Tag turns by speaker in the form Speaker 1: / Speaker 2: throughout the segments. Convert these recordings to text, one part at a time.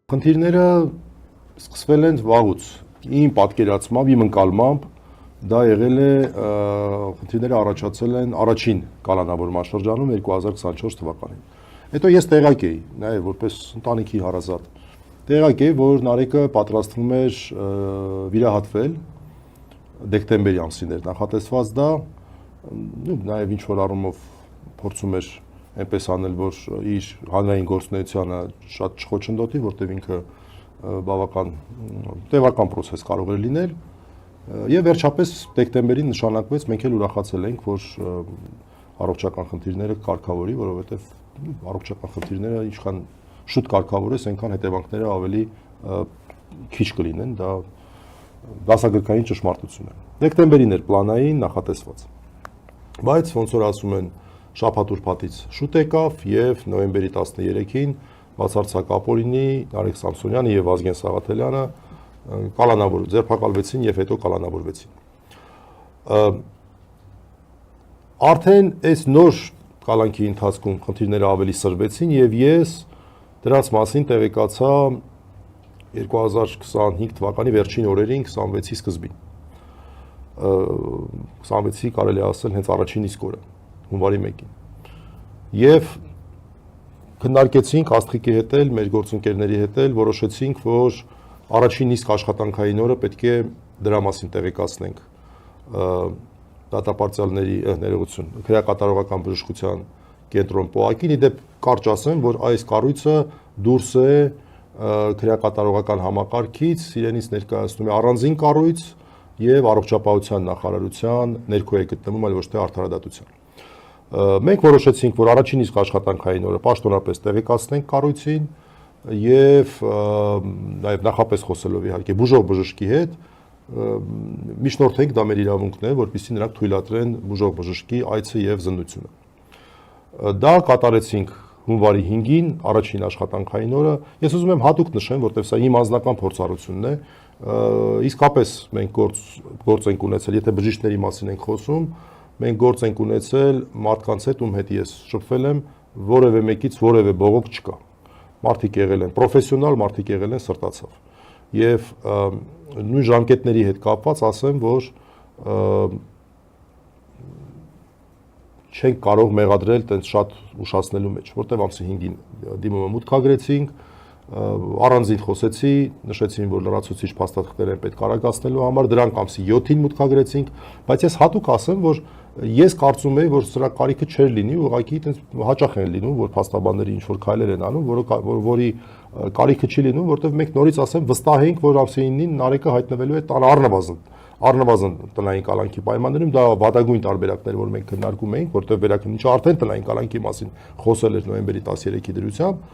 Speaker 1: Խնդիրները սկսվել են վաղուց, իմ պատկերացմամբ, իմ ընկալմամբ, դա եղել է խնդիրները առաջացել են առաջին կալանավորման շրջանում 2024 թվականին։ Հետո ես տեղակ էի, նաև որպես ընտանիքի հարազատ, տեղակ էի, որ Նարեկը պատրաստվում էր վիրահատվել դեկտեմբերի ամսին էր նախատեսված դա, նաև ինչ-որ առումով փորձում էր այնպես անել, որ իր հանրային գործունեությանը շատ չխոչընդոտի, որտեղ ինքը բավական տևական process կարող էր լինել, եւ վերջապես դեկտեմբերին նշանակվեց, մենք էլ ուրախացել ենք, որ առողջական խնդիրները կարգավորի, որովհետեւ առողջական խնդիրները ինչքան շուտ կարգավորես, այնքան հետևանքները ավելի քիչ կլինեն, դա դասագրքային ճշմարտություն է։ Դեկտեմբերին էր պլանային նախատեսված։ Բայց ոնց որ ասում են, շաբաթ-ուրբաթից շուտ եկավ եւ նոյեմբերի 13-ին բացարձակ ապօրինի Նարեկ Սամսոնյանը եւ Վազգեն Սաղաթելյանը ձերբակալվեցին եւ հետո կալանավորվեցին։ Արդեն այս նոր կալանքի ընթացքում խնդիրները ավելի սրվեցին եւ ես դրանց մասին տեղեկացա 2025 թվականի վերջին օրերին 26-ի սկզբին։ 26-ի կարելի է ասել հենց առաջին իսկ օրը, հունվարի 1-ին։ Եվ քննարկեցինք Աստղիկի հետ էլ, մեր գործընկերների հետ էլ, որոշեցինք, որ առաջին իսկ աշխատանքային օրը պետք է դրա մասին տեղեկացնենք դատապարտյալների ներողություն, քրեակատարողական բժշկության կենտրոն ՊՕԱԿ-ին, իդեպ կարճ ասեմ, որ այս կառույցը դուրս է քրեակատարողական համակարգից, իրենից ներկայացնում է առանձին կառույց եւ առողջապահության նախարարության ներքո է գտնվում, այլ ոչ թե արդարադատության։ Մենք որոշեցինք, որ առաջին իսկ աշխատանքային օրը պաշտոնապես տեղեկացնենք կառույցին եւ նաեւ նախապես խոսելով իհարկե բուժող բժշկի հետ միջնորդենք դա մեր իրավունքն է, որպեսզի նրանք թույլատրեն բուժող բժշկի այցը եւ զննությունը։ Դա կատարեցինք հունվարի 5-ին, առաջին աշխատանքային օրը։ Ես ուզում եմ հատուկ նշեմ, որտեղ սա իմ անձնական փորձառությունն է, իսկապես մենք գործ ենք ունեցել, եթե բժիշկների մասին ենք խոսում, մենք գործ ենք ունեցել մարդկանց հետ, ում հետ ես շփվել եմ, որևէ մեկից որևէ բողոք չկա։ Մարդիկ եղել են պրոֆեսիոնալ, մարդիկ եղել են սրտացավ։ Եվ նույն ժամկետների հետ կապված ասեմ, որ չենք կարող մեղադրել տենց շատ ուշացնելու մեջ, որտեղ ամսի 5-ին դիմումը մուտքագրեցինք, առանձին խոսեցի, նշեցին, որ լրացուցիչ փաստաթղթեր են պետք արագացնելու համար, դրանք ամսի 7-ին մուտքագրեցինք, բայց ես հատուկ ասեմ, որ ես կարծում եի, որ սրա կարիքը չէր լինի, ուղղակի այտենց հաճախ են լինում, որ փաստաբանները ինչ-որ քայլեր են անում, որի կարիքը չի լինում, որտեղ մենք նորից ասեմ, վստահ ենք, որ ամսի 9-ին Նարեկը հայտնվելու է տան առնվազն տնային կալանքի պայմաններում, դա վատագույն տարբերակներ, որ մենք քննարկում էինք, որտեղ վերաքննիչը արդեն տնային կալանքի մասին խոսել էր նոյեմբերի 13-ի դրությամբ,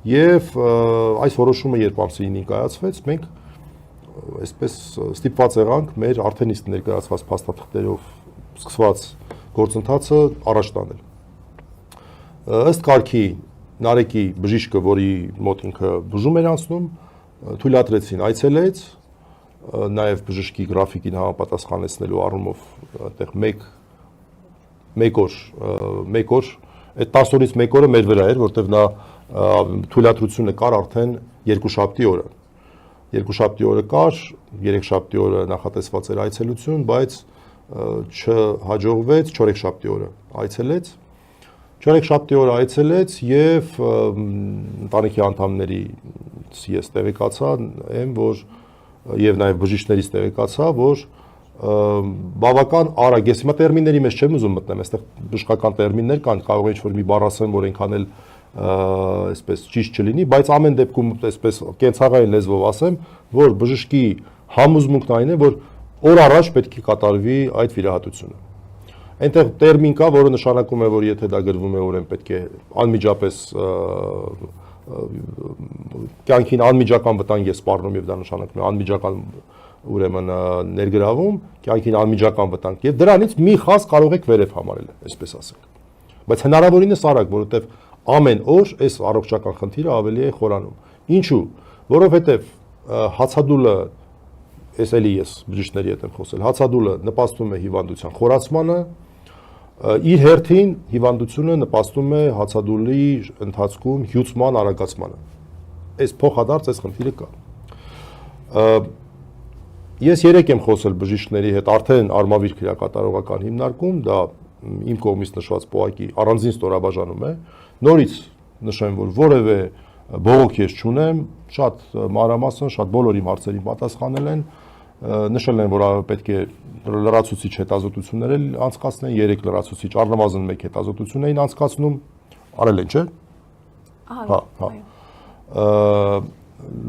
Speaker 1: եւ այս որոշումը երբ ամսի 9-ին կայացվեց, մենք այսպես ստիպված եղանք մեր արդեն իսկ ներկայացված փաստաթղթերով սկսված գործընթացը առաջ տանել։ Ըստ կարգի Նարեկի բժիշկը, որի մոտ ինքը բուժում էր անցնում, թույլատրեցին այցելեց, նաև բժշկի գրաֆիկին համապատասխանեցնելու առումով այդտեղ մեկ օր, այդ 10 օրից մեկ օրը մեր վրա էր, որտեղ նա թույլատրությունը կար արդեն երկուշաբթի օրը։ Երկուշաբթի օրը կար, երեքշաբթի օրը նախատեսված էր այցելություն, բայց չհաջողվեց, չորեքշաբթի օրը այցելեց։ Չորեքշաբթի օրը այցելեց եւ ընտանիքի անդամներից ես տեղեկացա եմ, որ եւ նաեւ բժիշկներից տեղեկացա, որ բավական արագ, ես հիմա տերմինների մեջ չեմ ուզում մտնել, այստեղ բժշկական տերմիններ կան, կարող է ինչ-որ մի բառ ասեմ, որ այնքան էլ այսպես ճիշտ չլինի, բայց ամեն դեպքում այսպես կենցաղային լեզվով ասեմ, որ բժշկի համոզմունքն այն է, որ օր առաջ պետք է կատարվի այդ վիրահատությունը։ Այնտեղ տերմին կա, որը նշանակում է, որ եթե դա գրվում է, ուրեմն պետք է անմիջապես կյանքին անմիջական վտանգ է սպառնում եւ դա նշանակում է անմիջական ուրեմն ներգրավում, կյանքին անմիջական վտանգ եւ դրանից մի խազ կարող եք վերև համարել, այսպես ասենք։ Բայց հնարավորինս արագ, որովհետեւ ամեն օր այս առողջական խնդիրը ավելի է խորանում։ Ինչու՞։ Որովհետեւ հացադուլը, այս էլի ես բժիշկների հետ եմ խոսել, հացադուլը նպաստում է հիվանդության խորացմանը, իր հերթին հիվանդությունը նպաստում է հացադուլի ընթացքում հյուծման արագացմանը։ այս փոխադարձ այս խնդիրը կա։ Ես երեք եմ խոսել բժիշկների հետ արդեն արմավիր քրեակատարողական հիմնարկում, դա իմ կողմից նշված պոակի առանձին ստորաբաժանում է, նորից նշեմ, որ որևէ բողոք ես չունեմ, շատ մանրամասն, շատ բոլոր իմ հարցերին պատասխանել են, նշել են, որ պետք է լրացուցիչ հետազոտություններ անցկացնեն, 3 լրացուցիչ, առնվազն 1 հետազոտություն էին անցկացնում, արել են, չէ՞։ Հա։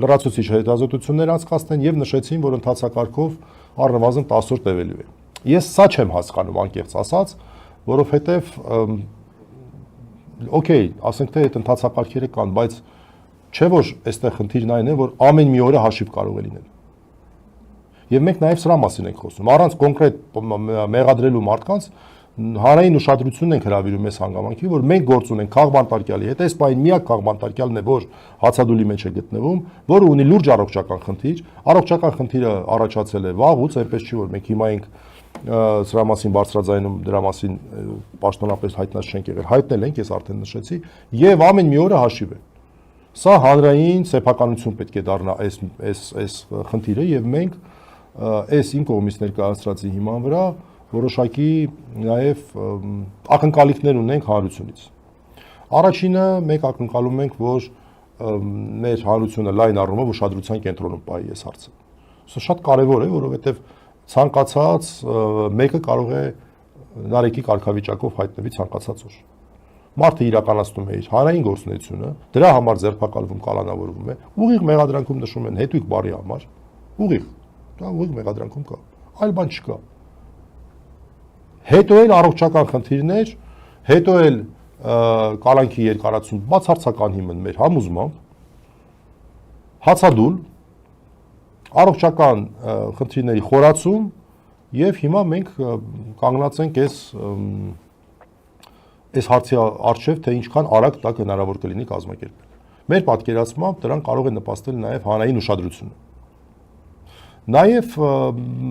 Speaker 1: Լրացուցիչ հետազոտություններ անցկացնեն եւ նշեցին, որ ընթացակարգով առնվազն 10 օր տևելու է։ Ես սա չեմ հասկանում անկեղծ ասած, որովհետեւ օքեյ, ասենք թե այդ ընթացակարգերը կան, բայց չէ որ այստեղ խնդիրն այն է, որ ամեն մի օրը հաշիվ կարող է լինել։ Եվ մենք նաև սրա մասին ենք խոսում, առանց կոնկրետ մեղադրելու մարդկանց հանրային ուշադրությունն ենք հրավիրում այս հանգամանքի, որ մենք գործ ունենք քաղբանտարկյալի հետ, այս պահին միակ քաղբանտարկյալն է, որ հացադուլի մեջ է գտնվում, որը ունի լուրջ առողջական խնդիր, առողջական խնդիրը առաջացել է վաղուց, այնպես չի որ մենք հիմա ենք սրա մասին բարձրաձայնում, դրա մասին պաշտոնապես հայտնած չենք եղել, հայտնել ենք, ես արդեն նշեցի, եւ ամեն մի օրը հաշիվ է։ Սա հանրային սեփականություն պետք է դառնա այս խնդիրը եւ մենք այս իմ կողմից ներկայացրածի հիման վրա որոշակի նաև ակնկալիքներ ունենք հանրությունից։ Առաջինը մենք ակնկալում ենք, որ մեր հանրությունը լայն առումով ուշադրության կենտրոնում պահի այս հարցը։ Սա շատ կարևոր է, որովհետև ցանկացած մեկը կարող է նարեկի կարգավիճակով հայտնվի ցանկացած օր։ Մարդը իրականացնում է իր հանրային գործունեությունը, դրա համար ձերբակալվում, կալանավորվում է, ուղիղ մեղադրանքում նշում են հետույք բարի համար, ուղիղ, դա ուղիղ մեղադրանքում կա, այլ բան չկա։ Հետո էլ առողջական խնդիրներ, հետո էլ կալանքի երկարացում բացարձական հիմն մեր համոզմամբ, հացադուլ, առողջական խնդիրների խորացում եւ հիմա մենք կանգնած ենք այս հարցի առջև, թե ինչքան արագ դա հնարավոր կլինի կազմակերպել։ Մեր պատկերացմամբ դրան կարող է նպաստել նաեւ հանրային ուշադրությունը։ Նաև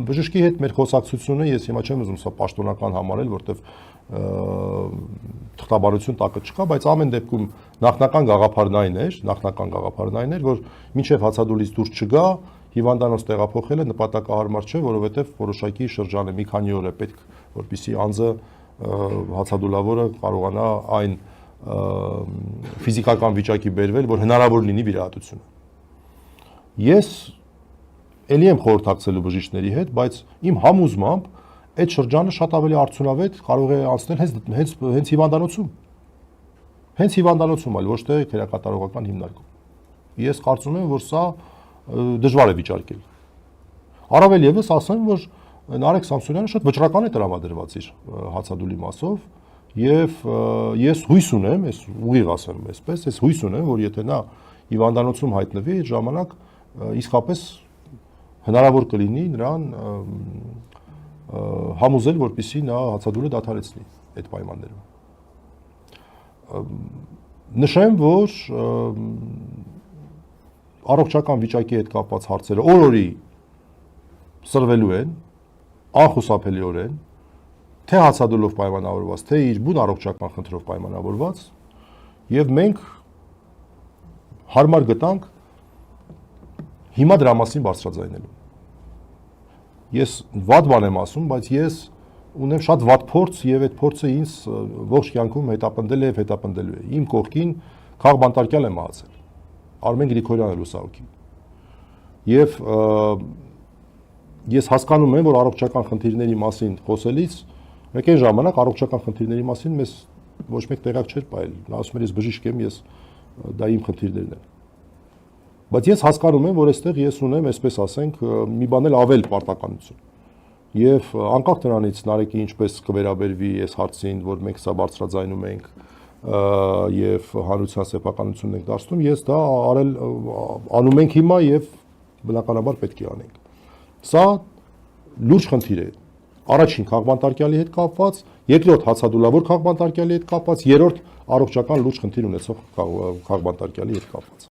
Speaker 1: բժշկի հետ մեր խոսակցությունը ես հիմա չեմ ուզում սա պաշտոնական համարել, որտեվ թղթաբանություն տակը չկա, բայց ամեն դեպքում նախնական գաղափարն այն էր, որ մինչև հացադուլից դուրս չգա, հիվանդանոց տեղափոխելը նպատակահարմար չէ, որովհետև որոշակի շրջան է, մի քանի օր է պետք, որպեսզի անձը հացադուլավորը կարողանա այն ֆիզիկական վիճակի բերվել, որ հնարավոր լինի վիրահատությունը։ Ես Էլի եմ խորհրդակցելու բժիշկների հետ, բայց իմ համոզմամբ այդ շրջանը շատ ավելի արդյունավետ կարող է անցնել հենց հիվանդանոցում։ Հենց հիվանդանոցում, այլ ոչ թե քրեակատարողական հիմնարկում։ Ես կարծում եմ, որ սա դժվար է վիճարկել։ Առավել եւս ասեմ, որ Նարեկ Սամսոնյանը շատ վճռական է տրամադրված իր հացադուլի մասով եւ ես հույս ունեմ, ես ուղիղ ասեմ այսպես, ես հույս ունեմ, որ եթե նա հիվանդանոցում հայտնվի, այդ ժամանակ իսկապես հնարավոր կլինի նրան համոզել, որպեսզի նա հացադուլը դադարեցնի այդ պայմաններում։ Նշեմ, որ առողջական վիճակի հետ կապված հարցերը օր-օրի սրվելու են, անխուսափելիորեն, թե հացադուլով պայմանավորված, թե իր բուն առողջական խնդրով պայմանավորված, եւ մենք հարմար գտանք հիմա դրա մասին բարձրաձայնելու։ Ես վատ բան եմ ասում, բայց ես ունեմ շատ վատ փորձ եւ այդ փորձը ինձ ողջ կյանքում հետապնդել է եւ հետապնդելու է։ Իմ կողքին քաղբանտարկյալ եմ մահացել։ Արմեն Գրիգորյանը լուսահոգի։ Եվ ես հասկանում եմ, որ առողջական խնդիրների մասին խոսելիս մեկ այն ժամանակ առողջական խնդիրների մասին մեզ ոչ մեկ տեղակ չէր պահել։ Նա ասում էր, ես բժիշկ եմ, ես դա իմ խնդիրներն են։ Բայց ես հասկանում եմ, որ այստեղ ես ունեմ, այսպես ասենք, մի բան էլ ավել պարտականություն։ Եվ անկախ դրանից Նարեկի ինչպես կվերաբերվի այս հարցին, որ մենք սա բարձրաձայնում ենք եւ հանրության սեփականությունն ենք դարձնում, ես դա անում ենք հիմա եւ բնականաբար պետք է անենք։ Սա լուրջ խնդիր է։ Առաջին քաղբանտարկյալի հետ կապված, երկրորդ հացադուլավոր քաղբանտարկյալի հետ կապված, երրորդ առողջական լուրջ խնդիր ունեցող քաղբանտարկյալի հետ կապված։